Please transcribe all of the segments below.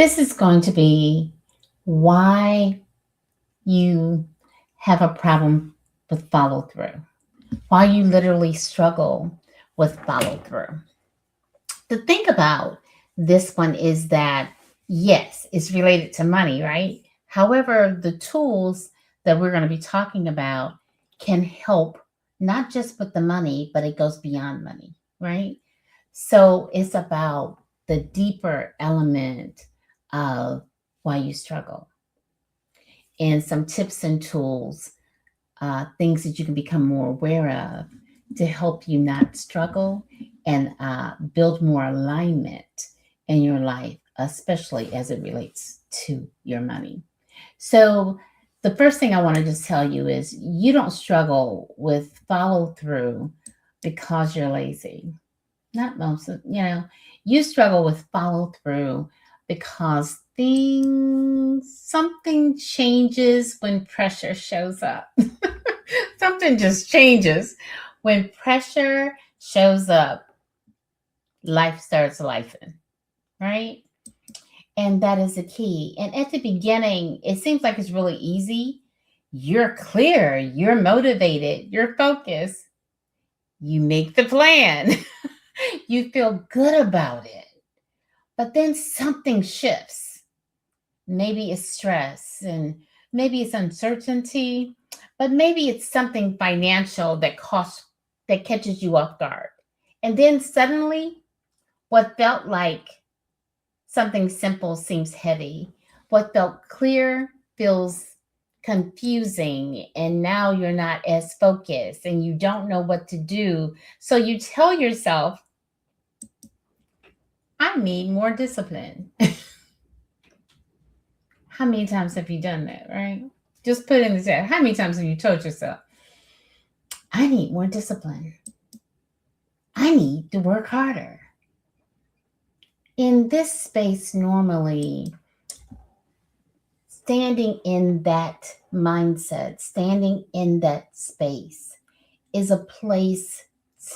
This is going to be why you have a problem with follow through, why you literally struggle with follow through. The thing about this one is that, yes, it's related to money, right? However, the tools that we're going to be talking about can help not just with the money, but it goes beyond money, right? So it's about the deeper element of why you struggle and some tips and tools, things that you can become more aware of to help you not struggle and build more alignment in your life, especially as it relates to your money. So, the first thing I want to just tell you is you don't struggle with follow through because you're lazy. Not most of, you struggle with follow through because something changes when pressure shows up. Something just changes when pressure shows up. Life starts lifing, right? And that is the key. And at the beginning, it seems like it's really easy. You're clear, you're motivated, you're focused. You make the plan. You feel good about it. But then something shifts. Maybe it's stress and maybe it's uncertainty, but maybe it's something financial that catches you off guard. And then suddenly what felt like something simple seems heavy. What felt clear feels confusing, and now you're not as focused and you don't know what to do. So you tell yourself, I need more discipline. How many times have you done that, right? Just put in the chat. How many times have you told yourself, I need more discipline? I need to work harder. In this space, normally, standing in that mindset, standing in that space is a place,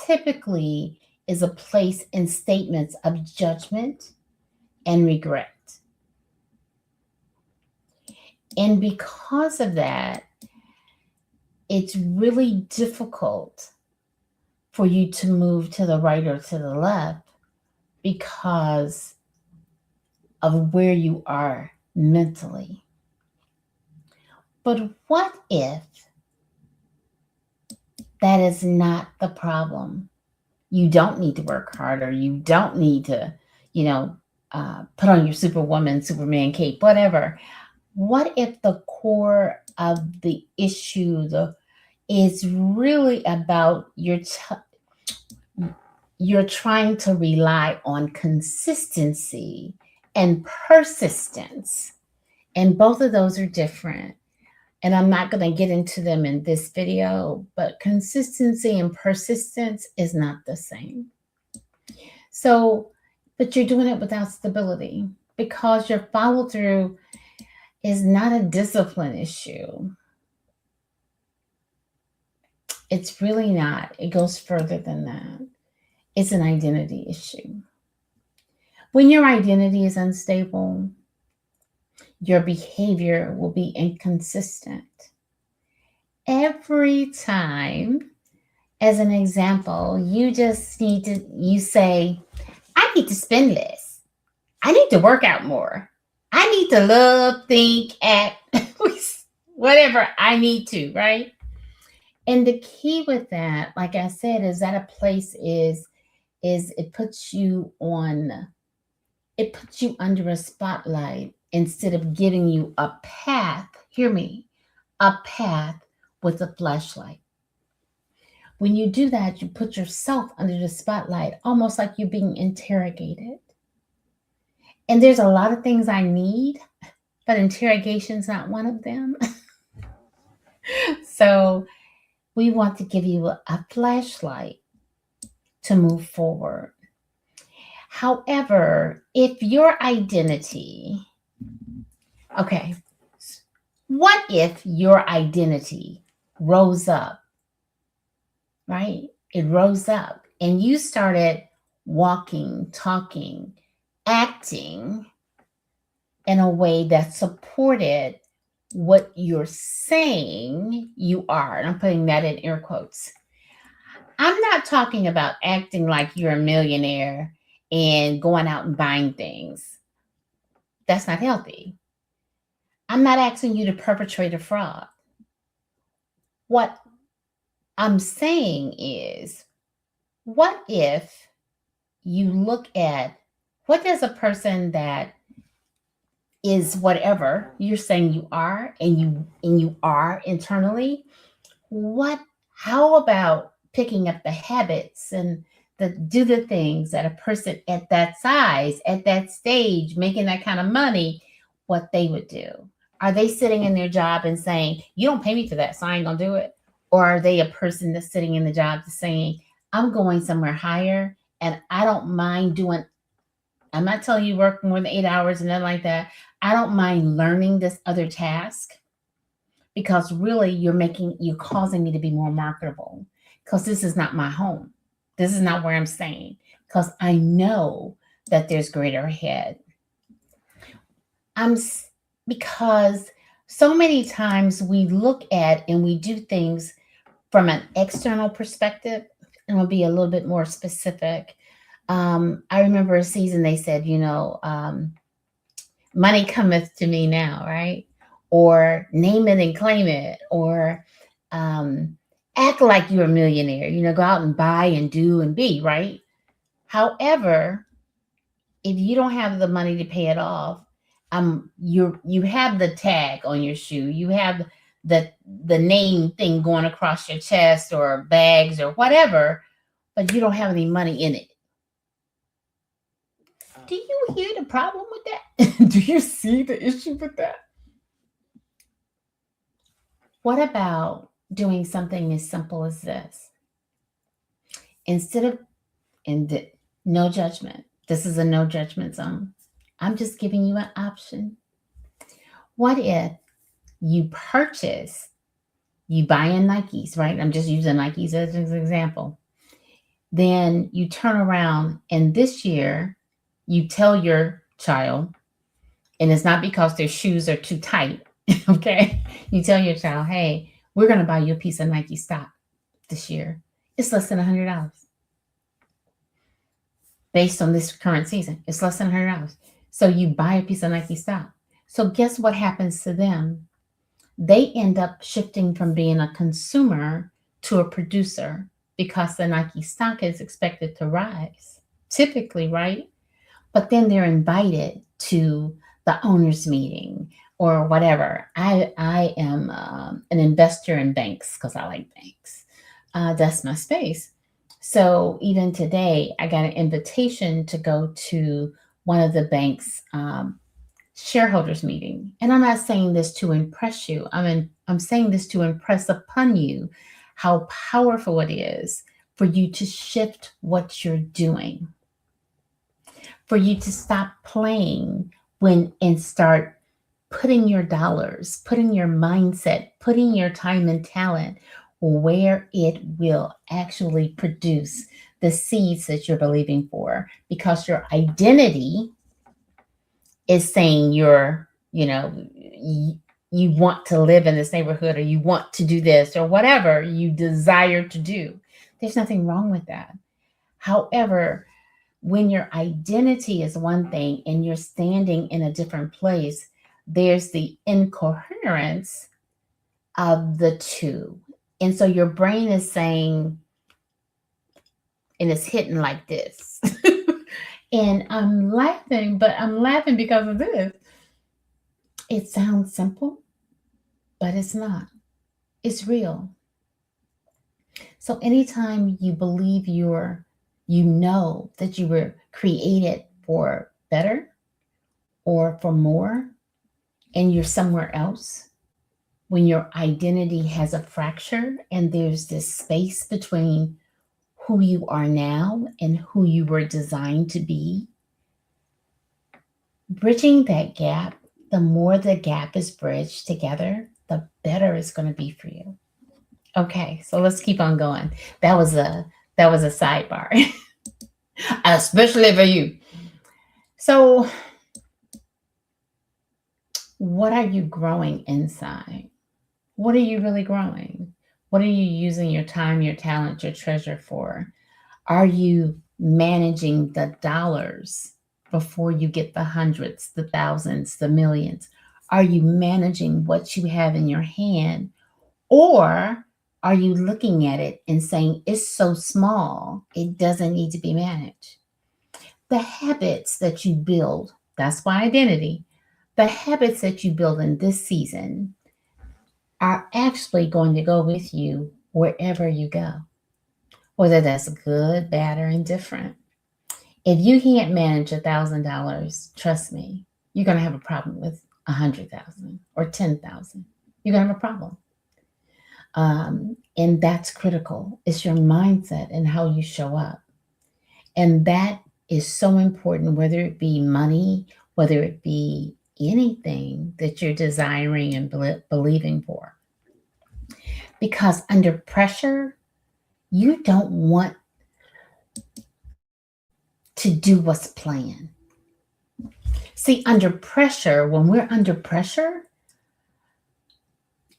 typically, is a place in statements of judgment and regret. And because of that, it's really difficult for you to move to the right or to the left because of where you are mentally. But what if that is not the problem? You don't need to work harder. You don't need to, put on your Superwoman, Superman cape, whatever. What if the core of the issue is really about you're trying to rely on consistency and persistence, and both of those are different. And I'm not going to get into them in this video, but consistency and persistence is not the same. So, but you're doing it without stability because your follow through is not a discipline issue. It's really not. It goes further than that. It's an identity issue. When your identity is unstable, your behavior will be inconsistent. Every time, as an example, you say, I need to spend less. I need to work out more. I need to love, think, act, whatever I need to, right? And the key with that, like I said, is that a place is it puts you under a spotlight instead of giving you a path. Hear me, a path with a flashlight. When you do that, you put yourself under the spotlight, almost like you're being interrogated. And there's a lot of things I need, but interrogation's not one of them. So we want to give you a flashlight to move forward. However, if your identity, okay, what if your identity rose up, right? It rose up and you started walking, talking, acting in a way that supported what you're saying you are. And I'm putting that in air quotes. I'm not talking about acting like you're a millionaire and going out and buying things. That's not healthy. I'm not asking you to perpetrate a fraud. What I'm saying is, what if you look at what does a person that is whatever you're saying you are and you are internally, what how about picking up the habits and do the things that a person at that size, at that stage, making that kind of money, what they would do? Are they sitting in their job and saying, you don't pay me for that, so I ain't gonna do it? Or are they a person that's sitting in the job that's saying, I'm going somewhere higher and I don't mind doing, I'm not telling you work more than 8 hours and nothing like that. I don't mind learning this other task because really you're causing me to be more marketable because this is not my home. This is not where I'm staying because I know that there's greater ahead. I'm because so many times we look at and we do things from an external perspective, and I'll be a little bit more specific. I remember a season they said, money cometh to me now, right? Or name it and claim it, or act like you're a millionaire, go out and buy and do and be, right? However, if you don't have the money to pay it off, you have the tag on your shoe, you have the name thing going across your chest or bags or whatever, but you don't have any money in it. Do you hear the problem with that? Do you see the issue with that? What about doing something as simple as this? Instead of, no judgment, this is a no judgment zone. I'm just giving you an option. What if you buy in Nikes, right? I'm just using Nikes as an example. Then you turn around and this year you tell your child, and it's not because their shoes are too tight, okay? You tell your child, hey, we're going to buy you a piece of Nike stock this year. It's less than $100. Based on this current season, it's less than $100. So you buy a piece of Nike stock. So guess what happens to them? They end up shifting from being a consumer to a producer because the Nike stock is expected to rise, typically, right? But then they're invited to the owners meeting or whatever. I am an investor in banks because I like banks. That's my space. So even today, I got an invitation to go to one of the bank's shareholders meeting. And I'm not saying this to impress you. I'm saying this to impress upon you how powerful it is for you to shift what you're doing, for you to stop playing and start putting your dollars, putting your mindset, putting your time and talent where it will actually produce the seeds that you're believing for, because your identity is saying you want to live in this neighborhood, or you want to do this, or whatever you desire to do. There's nothing wrong with that. However, when your identity is one thing and you're standing in a different place, there's the incoherence of the two. And so your brain is saying, and it's hitting like this. And I'm laughing, but I'm laughing because of this. It sounds simple, but it's not. It's real. So anytime you believe you know that you were created for better or for more, and you're somewhere else, when your identity has a fracture and there's this space between who you are now and who you were designed to be, bridging that gap, the more the gap is bridged together, the better it's going to be for you. Okay, so let's keep on going. That was a sidebar, especially for you. So What are you growing inside? What are you really growing? What are you using your time, your talent, your treasure for? Are you managing the dollars before you get the hundreds, the thousands, the millions? Are you managing what you have in your hand? Or are you looking at it and saying, it's so small, it doesn't need to be managed? The habits that you build, that's my identity. The habits that you build in this season are actually going to go with you wherever you go, whether that's good, bad, or indifferent. If you can't manage $1,000, trust me, you're going to have a problem with 100,000 or 10,000. You're going to have a problem. And that's critical. It's your mindset and how you show up. And that is so important, whether it be money, whether it be anything that you're desiring and believing for. Because under pressure, you don't want to do what's planned. See, under pressure, when we're under pressure,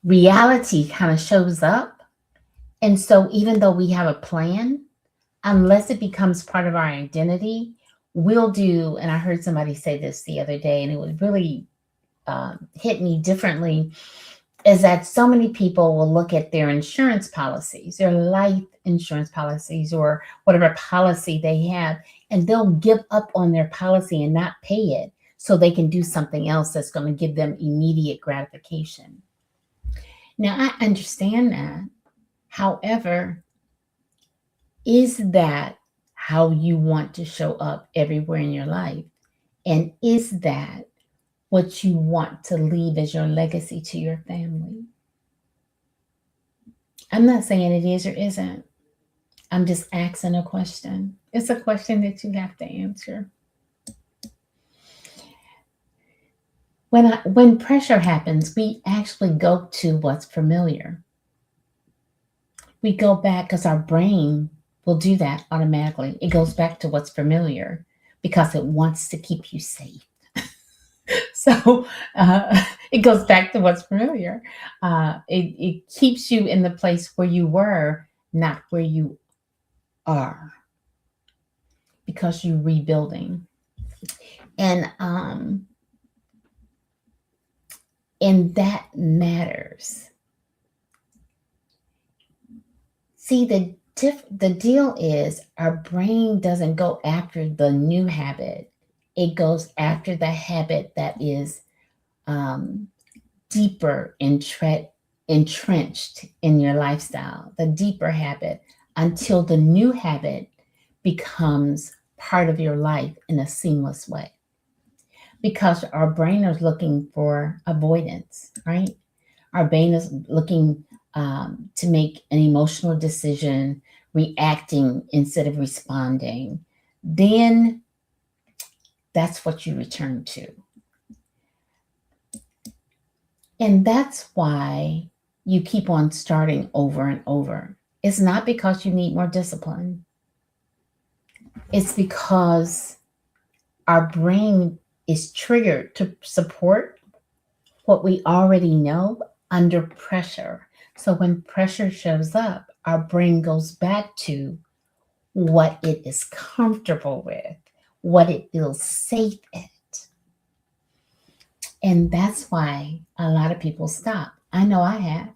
reality kind of shows up. And so even though we have a plan, unless it becomes part of our identity, we'll do, and I heard somebody say this the other day, and it would really hit me differently, is that so many people will look at their insurance policies, their life insurance policies, or whatever policy they have, and they'll give up on their policy and not pay it so they can do something else that's going to give them immediate gratification. Now, I understand that. However, is that how you want to show up everywhere in your life? And is that what you want to leave as your legacy to your family? I'm not saying it is or isn't. I'm just asking a question. It's a question that you have to answer. When pressure happens, we actually go to what's familiar. We go back because our brain will do that automatically. It goes back to what's familiar because it wants to keep you safe. So it goes back to what's familiar. It keeps you in the place where you were, not where you are, because you're rebuilding. And that matters. See, the deal is our brain doesn't go after the new habit. It goes after the habit that is deeper entrenched in your lifestyle, the deeper habit, until the new habit becomes part of your life in a seamless way. Because our brain is looking for avoidance, right? Our brain is looking to make an emotional decision, reacting instead of responding. Then that's what you return to. And that's why you keep on starting over and over. It's not because you need more discipline. It's because our brain is triggered to support what we already know under pressure. So when pressure shows up, our brain goes back to what it is comfortable with, what it feels safe at. And that's why a lot of people stop. I know I have.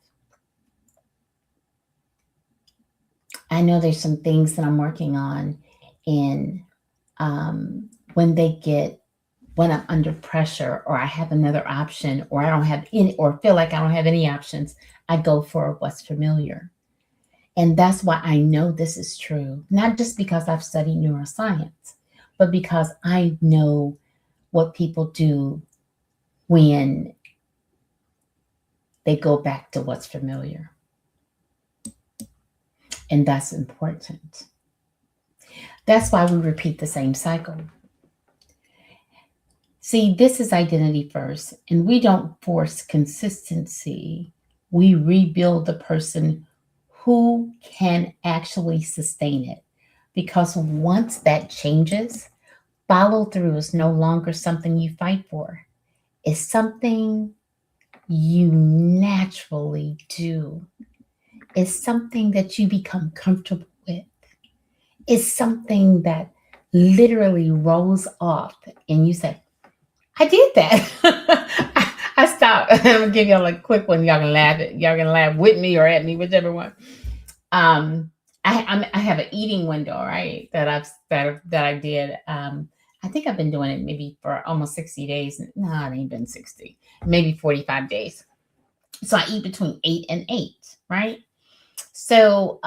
I know there's some things that I'm working on, and when I'm under pressure, or I have another option, or I don't have any, or feel like I don't have any options, I go for what's familiar. And that's why I know this is true, not just because I've studied neuroscience, but because I know what people do when they go back to what's familiar. And that's important. That's why we repeat the same cycle. See, this is identity first, and we don't force consistency. We rebuild the person who can actually sustain it. Because once that changes, follow through is no longer something you fight for. It's something you naturally do. It's something that you become comfortable with. It's something that literally rolls off and you say, I did that. I stopped. I'm gonna give y'all a quick one. Y'all can laugh at. Y'all can laugh with me or at me, whichever one. Um, I have an eating window, right? That I did. I think I've been doing it maybe for almost 60 days. No, it ain't been 60. Maybe 45 days. So I eat between 8 and 8, right? So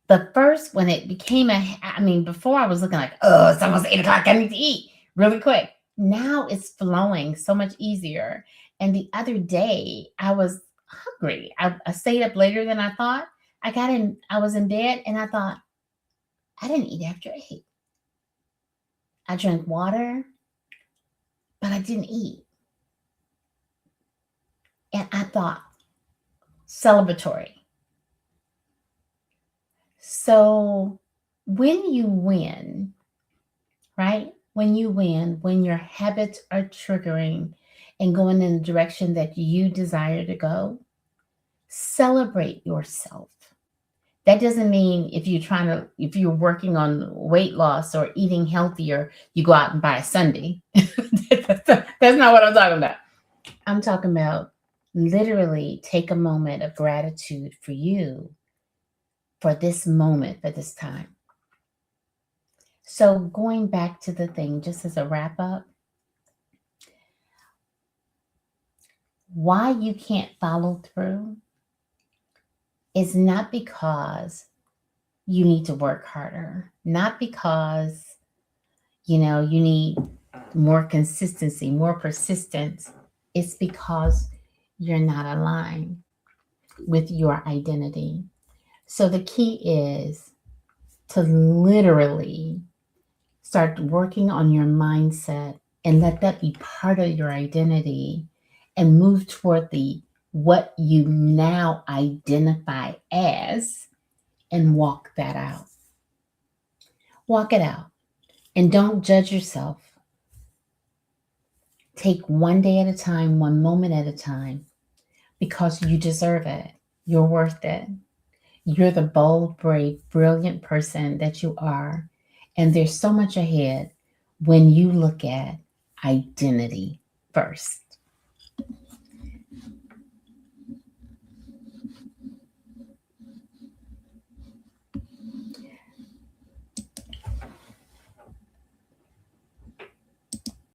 the first when it became I mean, before I was looking like, oh, it's almost 8 o'clock. I need to eat really quick. Now it's flowing so much easier. And the other day I was hungry. I stayed up later than I thought. I was in bed and I thought, I didn't eat after 8. I drank water, but I didn't eat. And I thought, celebratory. So when you win, right? When you win, when your habits are triggering and going in the direction that you desire to go, celebrate yourself. That doesn't mean if you're working on weight loss or eating healthier, you go out and buy a sundae. That's not what I'm talking about. I'm talking about literally take a moment of gratitude for you, for this moment, for this time. So going back to the thing, just as a wrap up, why you can't follow through is not because you need to work harder, not because, you need more consistency, more persistence. It's because you're not aligned with your identity. So the key is to literally start working on your mindset and let that be part of your identity and move toward the what you now identify as and walk that out. Walk it out and don't judge yourself. Take one day at a time, one moment at a time, because you deserve it. You're worth it. You're the bold, brave, brilliant person that you are. And there's so much ahead when you look at identity first.